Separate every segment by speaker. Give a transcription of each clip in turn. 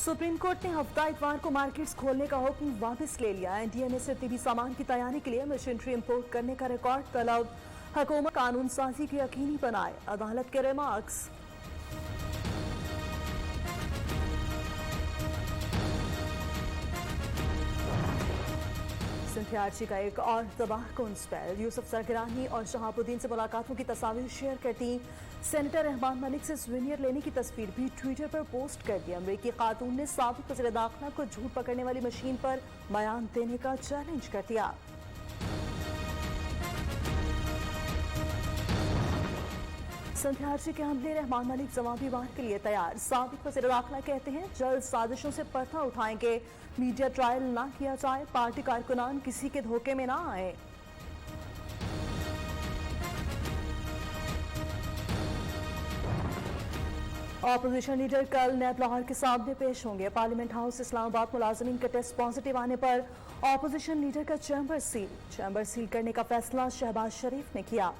Speaker 1: Supreme court ने हफ्ता इतवार को मार्केट्स खोलने का हुक्म वापस ले लिया। एनडीएमए से तिबी सामान की तैयारी के लिए मशीनरी इंपोर्ट करने का रिकॉर्ड तलब। हुकूमत कानून साजी की यकीनी बनाए, अदालत के रिमार्क्स। सिंथियार्ची का एक और तबाहकुन स्पेल। यूसुफ सरगरानी और शहाबुद्दीन से मुलाकातों की तस्वीर शेयर करती सेनेटर रहमान मलिक से सुवेनियर लेने की तस्वीर भी ट्विटर पर पोस्ट कर दी। अमरीकी खातून ने साबिक वज़ीर दाखिला को झूठ पकड़ने वाली मशीन पर बयान देने का चैलेंज कर दिया। सिंथियार्ची के हमले, रहमान मलिक जवाबी वार के लिए तैयार। साबिक वज़ीर दाखिला कहते हैं जल्द साजिशों से पर्दा उठाएंगे, मीडिया ट्रायल ना किया जाए, पार्टी कारकुनान किसी के धोखे में ना आए। ऑपोजिशन लीडर कल नैब लाहौर के सामने पेश होंगे। पार्लियामेंट हाउस इस्लामाबाद मुलाजिमीन का टेस्ट पॉजिटिव आने पर ऑपोजिशन लीडर का चैम्बर सील करने का फैसला शहबाज शरीफ ने किया।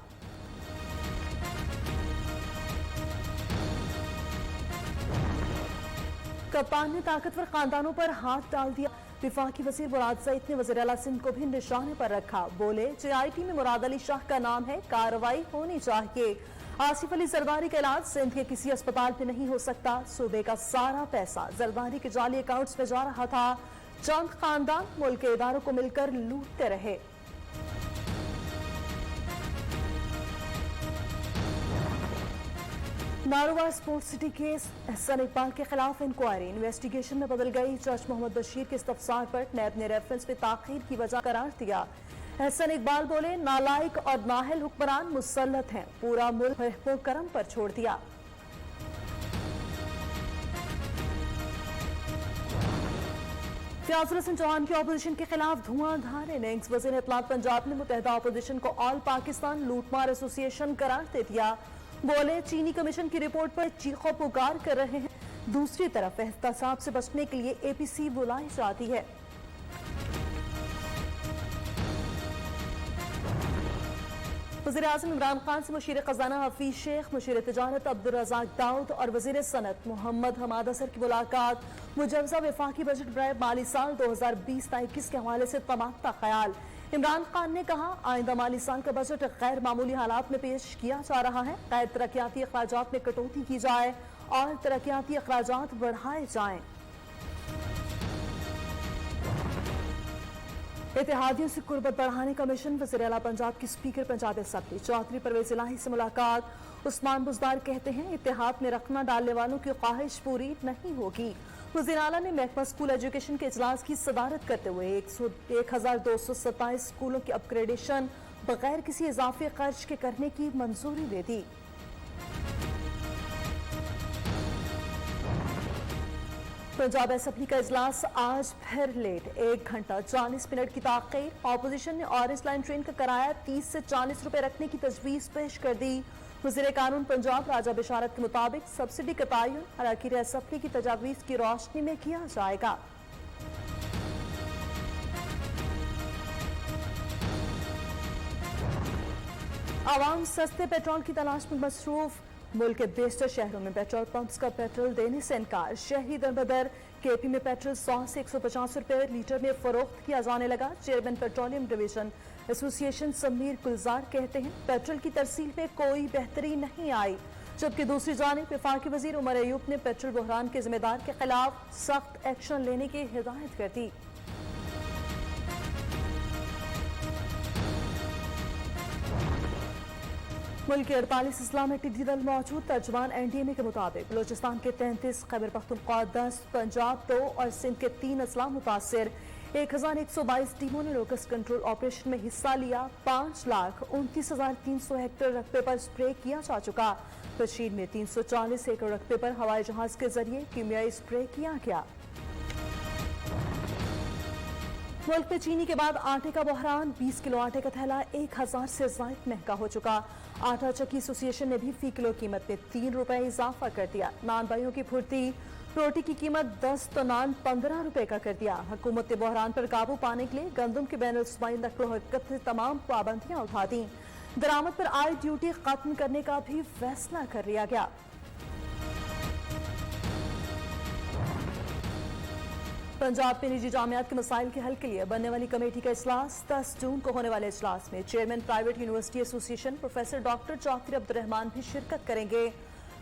Speaker 1: कप्तान ने ताकतवर खानदानों पर हाथ डाल दिया। विफाकी वजीर मुराद सईद ने वज़ीर आला सिंध को भी निशाने पर रखा। बोले JIT में मुराद अली शाह का नाम है, कार्रवाई होनी चाहिए। आसिफ अली जरदारी का इलाज सिंध के किसी अस्पताल में नहीं हो सकता। सूबे का सारा पैसा जरदारी के जाली अकाउंट्स में जा रहा था। चंद खानदान मुल्क के इदारों को मिलकर लूटते रहे। Narowal sports city case, Ahsan Iqbal के खिलाफ इंक्वायरी। इन्वेस्टिगेशन में बदल गई। जज मोहम्मद बशीर के इस्तफसार पर नैब ने रेफरेंस में ताखीर की वजह करार दिया। एहसन इकबाल बोले नालायक और नाहल हुक्मरान मुसल्लत हैं, पूरा मुल्क रहमो करम पर छोड़ दिया। फयाजुल हसन चौहान की अपोजिशन के खिलाफ धुआंधार इनिंग्स। वज़ीर इत्तलात पंजाब ने मुत्तहिदा अपोजिशन को ऑल पाकिस्तान लूटमार एसोसिएशन करार दे दिया। बोले चीनी कमीशन की रिपोर्ट पर चीखो पुकार कर रहे हैं। दूसरी तरफ एहतसाब से बचने के लिए APC बुलाई जाती है। वज़ीर आज़म इमरान खान से मुशीर खजाना हफीज शेख, मुशीर तिजारत अब्दुल रज़ाक दाऊद और वज़ीर सनत मोहम्मद हमाद असर की मुलाकात। मुजवजा वफाकी बजट बराए माली साल 2020-21 के हवाले से तमाम ख्याल। इमरान खान ने कहा आइंदा माली साल का बजट गैर मामूली हालात में पेश किया जा रहा है। गैर तरक्याती अखराजात में कटौती की जाए और तरक्याती अखराजात बढ़ाए जाएं। इत्तेहादियों से कुर्बत बढ़ाने का मिशन। वज़ीर आला पंजाब की स्पीकर पंजाब असेंबली चौधरी परवेज इलाही से मुलाकात। उस्मान बुज़दार कहते हैं इत्तेहाद में रखना डालने वालों की ख्वाहिश पूरी नहीं होगी। वज़ीर आला ने महकमा स्कूल एजुकेशन के इजलास की सदारत करते हुए 1227 स्कूलों की अपग्रेडेशन बगैर किसी इजाफी खर्च के करने की मंजूरी दे दी। पंजाब असेंबली का इजलास आज फिर लेट, 1 घंटा 40 मिनट की ताख़ीर। ऑपोजिशन ने ऑरेंज लाइन ट्रेन का किराया 30 से 40 रुपए रखने की तजवीज़ पेश कर दी। वज़ीर कानून पंजाब राजा बिशारत के मुताबिक सब्सिडी का तयन अराकीन असेंबली की तजावीज़ की रोशनी में किया जाएगा। आवाम सस्ते पेट्रोल की तलाश में मसरूफ। मुल्क के बेशतर शहरों में पेट्रोल पंप्स का पेट्रोल देने से इनकार। शहरी दर बदर KP में पेट्रोल 100 से 150 रुपए लीटर में फरोख्त किया जाने लगा। Chairman petroleum division association Samir Gulzar कहते हैं पेट्रोल की तरसील में कोई बेहतरी नहीं आई। जबकि दूसरी जानिब वफाकी वजीर उमर अयूब ने पेट्रोल बहरान के जिम्मेदार के खिलाफ सख्त एक्शन लेने की हिदायत कर दी। मुल्क के 48 अजला में टिड्डी दल मौजूद। तर्जुमान NDMA के मुताबिक बलोचिस्तान के 33, खैबर पख्तूनख्वा 10, पंजाब 2 और सिंध के 3 अजला मुतासिर। 1122 टीमों ने लोकस कंट्रोल ऑपरेशन में हिस्सा लिया। 5,29,300 हेक्टेयर रकबे पर स्प्रे किया जा चुका। कश्मीर में 340 एकड़ रकबे पर हवाई जहाज के जरिए कीमियाई स्प्रे किया गया। मुल्क में चीनी के बाद आटे का बहरान। 20 किलो आटे का थैला 1000 से ज्यादा महंगा हो चुका। आटा चक्की एसोसिएशन ने भी फी किलो कीमत में 3 रुपए इजाफा कर दिया। नान भाइयों की फुर्ती, रोटी की कीमत 10 तो नान 15 रुपए का कर दिया। हुकूमत ने बहरान पर काबू पाने के लिए गंदम के बैनुल सूबाई नक्ल हरकत से तमाम पाबंदियां उठा दी। दरामद पर आय ड्यूटी खत्म करने का भी फैसला कर लिया गया। पंजाब में निजी जामियात के मसाइल के हल के लिए बनने वाली कमेटी का इजलास 10 जून को होने वाले इजलास में chairman private university association professor doctor Chaudhry Abdurrahman भी शिरकत करेंगे।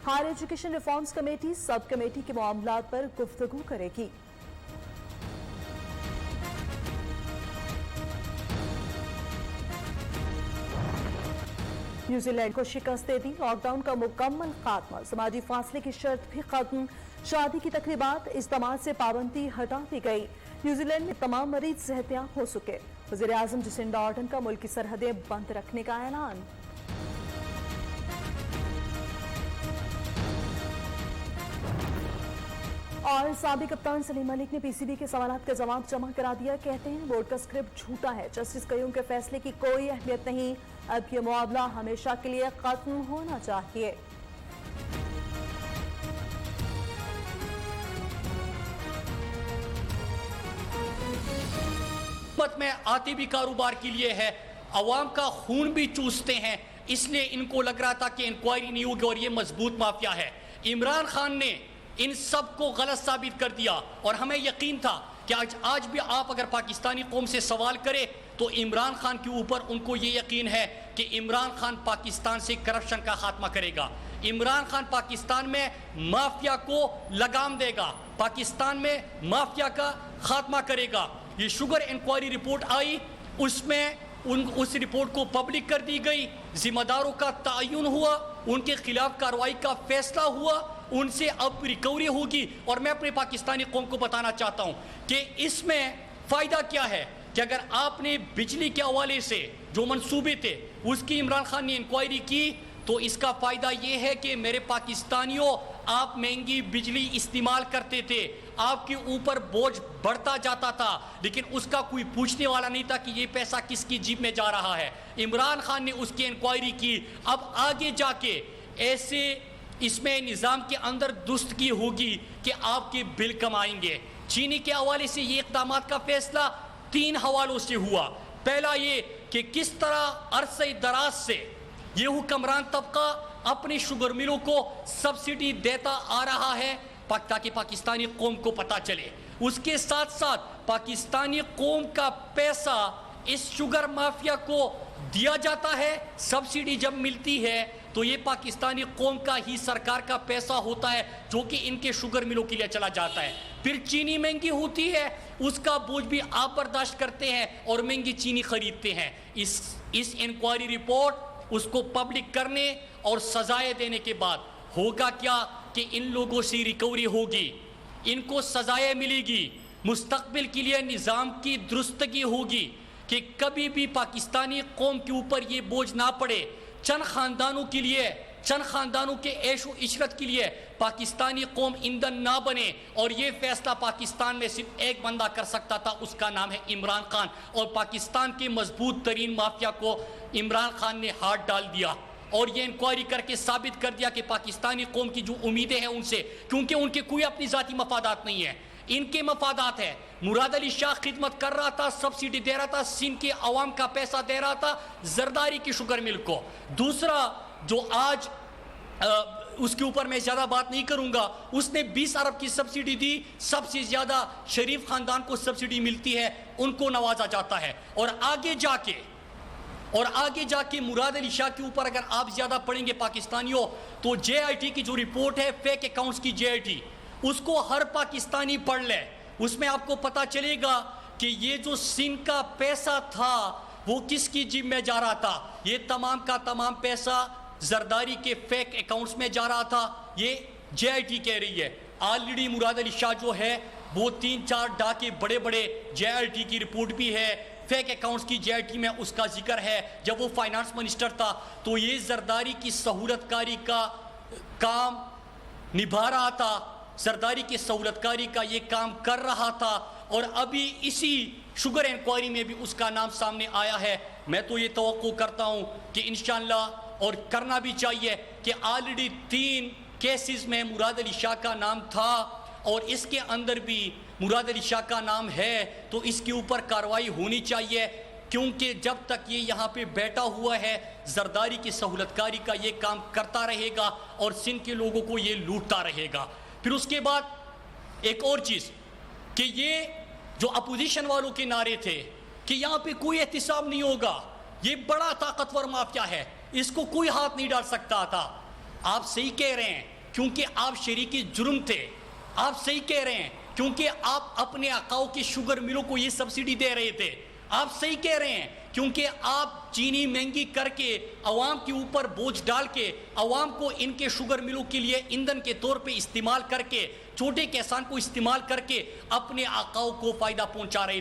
Speaker 1: Higher education reforms committee sub committee के मामलात पर गुफ्तगू करेगी। न्यूजीलैंड को शिकस्त दे दी, लॉकडाउन का मुकम्मल खात्मा, समाजी फासले की शर्त भी खत्म, शादी की तकरीबात इज्तिमात से पाबंदी हटा दी गई। न्यूजीलैंड में तमाम मरीज सेहतयाब हो चुके। वज़ीर आज़म जसिंडा आर्डन का मुल्क की सरहदें बंद रखने का ऐलान। और साबिक कप्तान सलीम मलिक ने पीसीबी के सवालात का जवाब जमा करा दिया। कहते हैं बोर्ड का स्क्रिप्ट झूठा है, जस्टिस कयूम के फैसले की कोई अहमियत नहीं, अब ये मुआवला हमेशा के लिए खत्म होना चाहिए।
Speaker 2: में आते भी कारोबार के लिए है, अवाम का खून भी चूसते हैं, इसलिए इनको लग रहा था कि इंक्वायरी नहीं होगी और ये मजबूत माफिया है। इमरान खान ने इन सब को गलत साबित कर दिया और हमें यकीन था कि आज भी आप अगर पाकिस्तानी कौम से सवाल करें तो इमरान खान के ऊपर उनको ये यकीन है कि इमरान खान पाकिस्तान से करप्शन का खात्मा करेगा, इमरान खान पाकिस्तान में माफिया को लगाम देगा, पाकिस्तान में माफिया का खात्मा करेगा। ये शुगर इंक्वायरी रिपोर्ट आई, उसमें उस रिपोर्ट को पब्लिक कर दी गई, जिम्मेदारों का तयन हुआ, उनके खिलाफ कार्रवाई का फैसला हुआ, उनसे अब रिकवरी होगी। और मैं अपने पाकिस्तानी कौम को बताना चाहता हूं कि इसमें फायदा क्या है कि अगर आपने बिजली के हवाले से जो मंसूबे थे उसकी इमरान खान ने इंक्वायरी की तो इसका फायदा यह है कि मेरे पाकिस्तानियों, आप महंगी बिजली इस्तेमाल करते थे, आपके ऊपर बोझ बढ़ता जाता था, लेकिन उसका कोई पूछने वाला नहीं था कि ये पैसा किसकी जेब में जा रहा है। इमरान खान ने उसकी इंक्वायरी की। अब आगे जाके ऐसे इसमें निज़ाम के अंदर दुरुस्तगी होगी कि आपके बिल कम आएंगे। चीनी के हवाले से ये इक़दामात का फैसला 3 हवालों से हुआ। पहला ये कि किस तरह अरसे दराज से ये हुक्मरान तबका अपने शुगर मिलों को सब्सिडी देता आ रहा है ताकि पाकिस्तानी कौम को पता चले। उसके साथ साथ पाकिस्तानी कौम का पैसा इस शुगर माफिया को दिया जाता है। सब्सिडी जब मिलती है तो ये पाकिस्तानी कौम का ही सरकार का पैसा होता है जो कि इनके शुगर मिलों के लिए चला जाता है। फिर चीनी महंगी होती है, उसका बोझ भी आप बर्दाश्त करते हैं और महंगी चीनी खरीदते हैं। इस इंक्वायरी रिपोर्ट उसको पब्लिक करने और सजाएं देने के बाद होगा क्या कि इन लोगों से रिकवरी होगी, इनको सजाएं मिलेगी, मुस्तकबिल के लिए निज़ाम की दुरुस्तगी होगी कि कभी भी पाकिस्तानी कौम के ऊपर ये बोझ ना पड़े। चंद खानदानों के लिए, चंद खानदानों के ऐशो इशरत के लिए पाकिस्तानी कौम ईंधन ना बने। और ये फैसला पाकिस्तान में सिर्फ एक बंदा कर सकता था, उसका नाम है इमरान खान। और पाकिस्तान के मजबूत तरीन माफिया को इमरान खान ने हाथ डाल दिया और ये इंक्वायरी करके साबित कर दिया कि पाकिस्तानी कौम की जो उम्मीदें हैं उनसे, क्योंकि उनके कोई अपनी जाती मफादात नहीं है, इनके मफादात है। मुराद अली शाह खिदमत कर रहा था, सब्सिडी दे रहा था, सिंध के अवाम का पैसा दे रहा था जरदारी की शुगर मिल को। दूसरा जो आज उसके ऊपर मैं ज़्यादा बात नहीं करूंगा, उसने 20 अरब की सब्सिडी दी। सबसे ज़्यादा शरीफ खानदान को सब्सिडी मिलती है, उनको नवाजा जाता है। और आगे जाके मुराद अली शाह के ऊपर अगर आप ज़्यादा पढ़ेंगे पाकिस्तानियों तो JIT की जो रिपोर्ट है फेक अकाउंट्स की JIT, उसको हर पाकिस्तानी पढ़ ले, उसमें आपको पता चलेगा कि ये जो सिंध का पैसा था वो किसकी जेब में जा रहा था। ये तमाम का तमाम पैसा जरदारी के फेक अकाउंट्स में जा रहा था, ये JIT कह रही है। ऑलरेडी मुराद अली शाह जो है वो 3-4 डाके बड़े बड़े JIT की रिपोर्ट भी है, फेक अकाउंट्स की JIT में उसका जिक्र है। जब वो फाइनेंस मिनिस्टर था तो ये जरदारी की सहूलतकारी का काम निभा रहा था, जरदारी की सहूलतकारी का ये काम कर रहा था। और अभी इसी शुगर इंक्वायरी में भी उसका नाम सामने आया है। मैं तो ये तवक्को करता हूँ कि इंशाअल्लाह, और करना भी चाहिए, कि ऑलरेडी 3 केसेस में मुराद अली शाह का नाम था और इसके अंदर भी मुराद अली शाह का नाम है, तो इसके ऊपर कार्रवाई होनी चाहिए। क्योंकि जब तक ये यहाँ पे बैठा हुआ है जरदारी की सहूलतकारी का ये काम करता रहेगा और सिंध के लोगों को ये लूटता रहेगा। फिर उसके बाद एक और चीज़ کہ یہ جو اپوزیشن والوں کے نعرے تھے کہ یہاں پہ کوئی احتساب نہیں ہوگا, یہ بڑا طاقتور مافیا ہے, اس کو کوئی ہاتھ نہیں ڈال سکتا تھا. آپ صحیح کہہ رہے ہیں کیونکہ آپ شریک جرم تھے. آپ صحیح کہہ رہے ہیں کیونکہ آپ اپنے آقاؤں کی شوگر ملوں کو یہ سبسڈی دے رہے تھے. آپ صحیح کہہ رہے ہیں کیونکہ آپ چینی مہنگی کر کے عوام کے اوپر بوجھ ڈال کے عوام کو ان کے شوگر ملوں کے لیے ایندھن کے طور پہ استعمال کر کے چھوٹے کسان کو استعمال کر کے اپنے آقاؤں کو فائدہ پہنچا رہے